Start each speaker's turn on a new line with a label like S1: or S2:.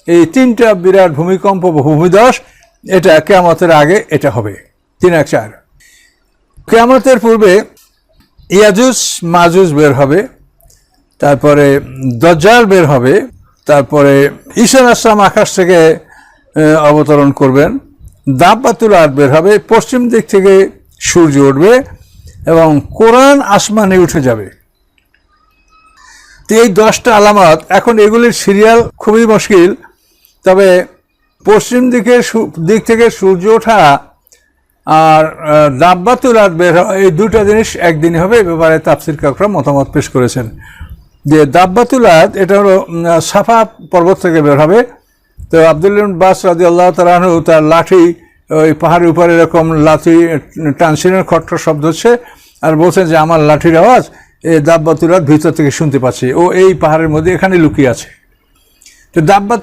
S1: এই তিনটা বিরাট ভূমিকম্প বা ভূমিধস, এটা কিয়ামতের আগে এটা হবে। 3 আর 4 কিয়ামতের পূর্বে ইয়াজুজ মাজুজ বের হবে, তারপরে দাজ্জাল বের হবে, তারপরে ঈসা আলাইহিস সালাম আকাশ থেকে অবতরণ করবেন, দাব্বাতুল আরদ বের হবে, পশ্চিম দিক থেকে সূর্য উঠবে এবং কোরআন আসমানে উঠে যাবে। তো এই 10টা আলামত, এখন এগুলির সিরিয়াল খুবই মুশকিল। তবে পশ্চিম দিক থেকে সূর্য ওঠা আর দাব্বাতুল আরদ বের হওয়া, এই দুটো জিনিস একদিনই হবে। এ ব্যাপারে তাফসীর কারকরা মতামত পেশ করেছেন যে দাব্বাতুল আরদ এটা হলো সাফা পর্বত থেকে বের হবে। তো আব্দুল্লাহ ইবনে আব্বাস রাদিয়াল্লাহু তাআলা আনহু তার লাঠি ওই পাহাড়ের উপরে এরকম লাঠি টানছিলেন, খটখট শব্দ হচ্ছে, আর বলছেন যে আমার লাঠির আওয়াজ এই দাব্বাতুল আরদ ভিতর থেকে শুনতে পাচ্ছি, ও এই পাহাড়ের মধ্যে এখানে লুকিয়ে আছে। তো দাব্বাত